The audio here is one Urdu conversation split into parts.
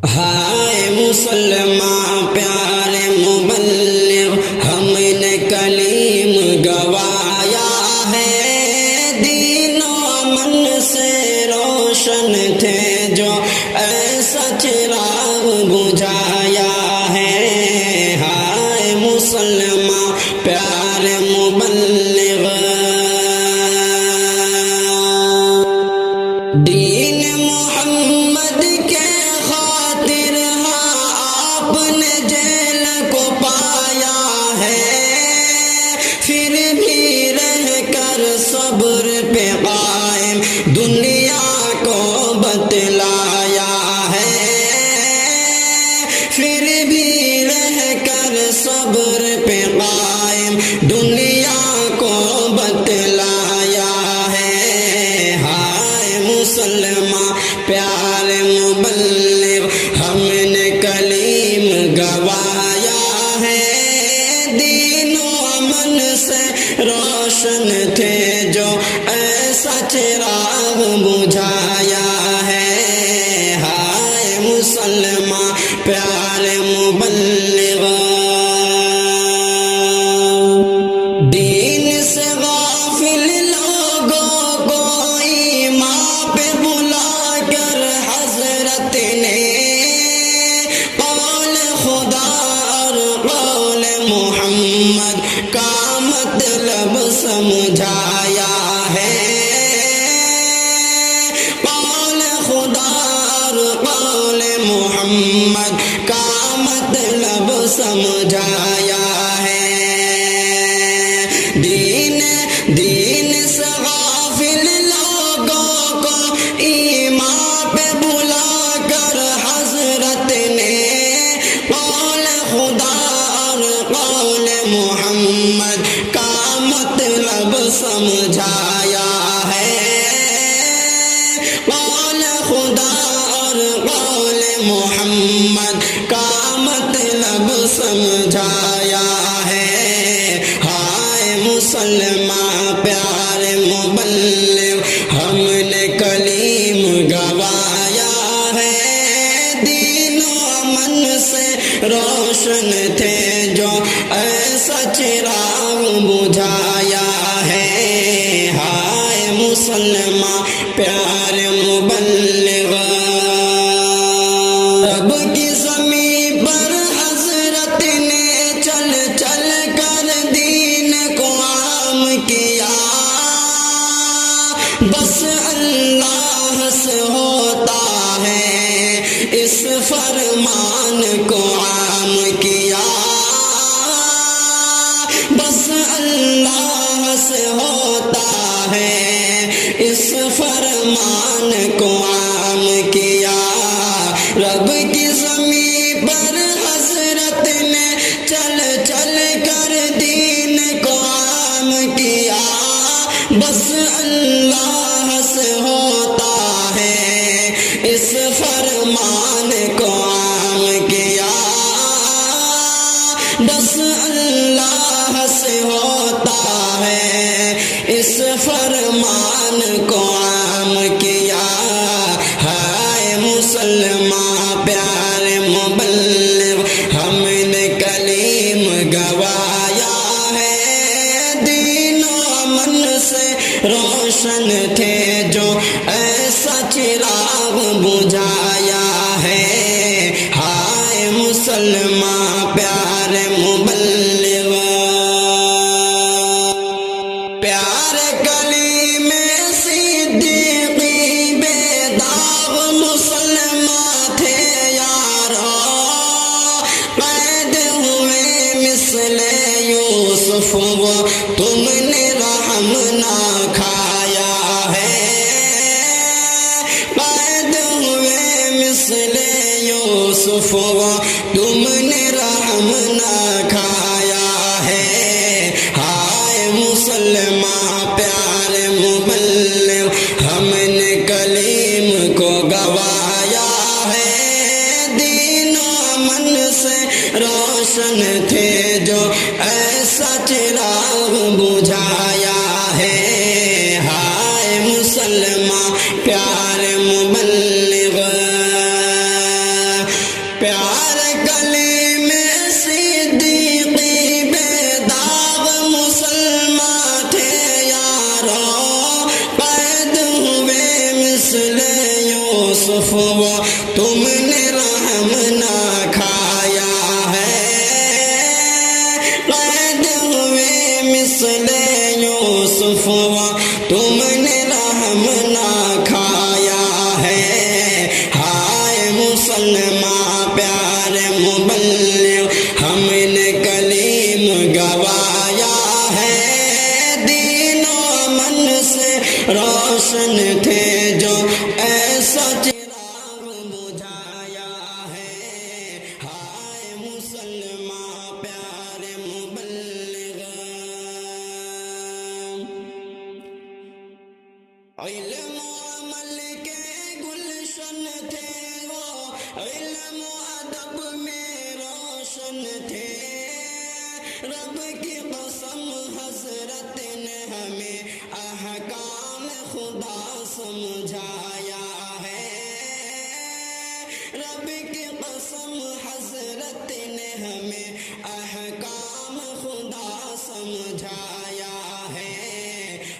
ہائے مسلمان پیارے مبلغ، ہم نے کلیم گوایا ہے، دین و امن سے روشن تھے جو ایسا چراغ بجھایا ہے۔ ہائے مسلمان پیارے مبلغ، دین محمد کے خاطر ہاں آپ نے جیل کو پایا ہے، پھر بھی رہ کر صبر پہ قائم دنیا کو بتلایا ہے، پھر بھی رہ کر صبر پہ قائم دنیا کو بتلایا ہے۔ ہائے مسلمان پیارے مبلغ، ہم نے کلیم گوایا ہے، دین و امن سے روشن تھے جو ایسا چراغ بجھایا ہے۔ ہائے مسلمان پیارے مبلغ، دین سے غافل لوگوں کو ایمان پہ بلا کر حضرت نے قول خدا اور قول محمد کا مطلب سمجھایا ہے، قول خدا اور قول محمد کا مطلب سمجھایا ہے۔ دین سے غافل لوگوں کو ایمان پہ بلا کر حضرت نے قول خدا اور قول محمد کا مطلب سمجھایا ہے، قول خدا اور قول محمد کا مطلب سمجھایا ہے۔ ہائے مسلمان پیارے مبلغ، ہم نے کلیم گوایا ہے، دین و امن سے روشن تھے جو ایسا چراغ بجھایا ہے۔ ہائے مسلمان پیارے مبلغ، رب کی زمین پر حضرت نے چل چل کر دین کو عام کیا، بس اللہ سے ہوتا ہے اس فرمان کو عام کیا، بس اللہ سے ہوتا ہے اس فرمان کو عام کیا۔ رب کی زمین پر حضرت نے چل چل کر دین کو عام کیا، بس اللہ سے ہوتا ہے اس فرمان کو عام کیا، بس اللہ سے ہوتا ہے اس فرمان کو عام کیا۔ ہائے مسلمان پیارے مبلغ، ہم نے کلیم گوایا ہے، دین و امن سے روشن تھے جو ایسا چراغ بجھایا ہے۔ ہائے مسلمان پیارے مبلغ، پیارے کلیم صدیقی بے داغ مسلمان تھے یارو، قید ہوئے مثل یوسف وہ تم نے رحم نہ کھایا ہے، قید ہوئے مثل یوسف وہ تم نے رحم نہ کھایا ہے۔ ہائے مسلمان پیارے مبلغ، ہم نے کلیم کو گوایا ہے، دین و امن سے روشن تھے جو ایسا چراغ بجھایا ہے۔ ہائے مسلمان پیارے مبلغ، تم نے رحم نہ کھایا ہے، قید ہوئے مثل یوسف تم نے رحم نہ کھایا ہے۔ ہائے مسلمان پیارے مبلغ ہم نے کلیم گوایا ہے، دین و امن سے روشن تھے جو ایسا چراغ بجھایا ہے۔ ہائے مسلمان پیارے مبلغ، علم و عمل کے گلشن تھے وہ، علم و ادب میں روشن تھے، رب کی قسم حضرت نے ہمیں احکام خدا سمجھایا ہے، رب کی قسم حضرت نے ہمیں احکام خدا سمجھایا ہے۔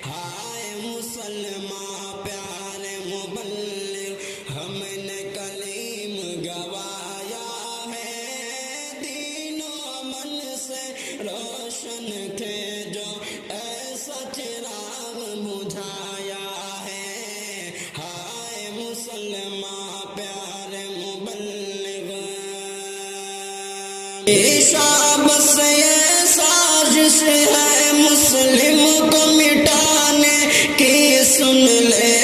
ہائے مسلمان پیارے مبلغ ہم نے کلیم گوایا ہے، دین و امن سے روشن تھے جو ایسا چراغ بجھایا ہے۔ ہائے مسلمان پیارے مبلغ، بس یہ سازش ہے مسلم کو مٹانے کی، سن لے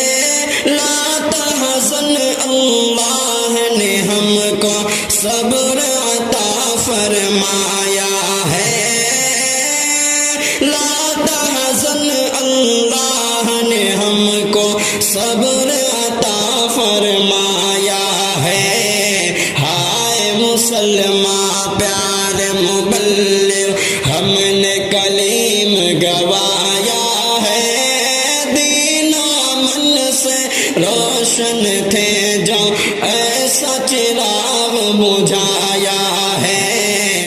لا تحزن اللہ نے ہم کو صبر عطا فرمایا ہے، لا تحزن اللہ نے ہم کو صبر عطا فرمایا ہے۔ ہائے مسلمان پیارے مبلغ ہم نے کلیم گوایا ہے، دین و امن سے روشن تھے جو ایسا چراغ بجھا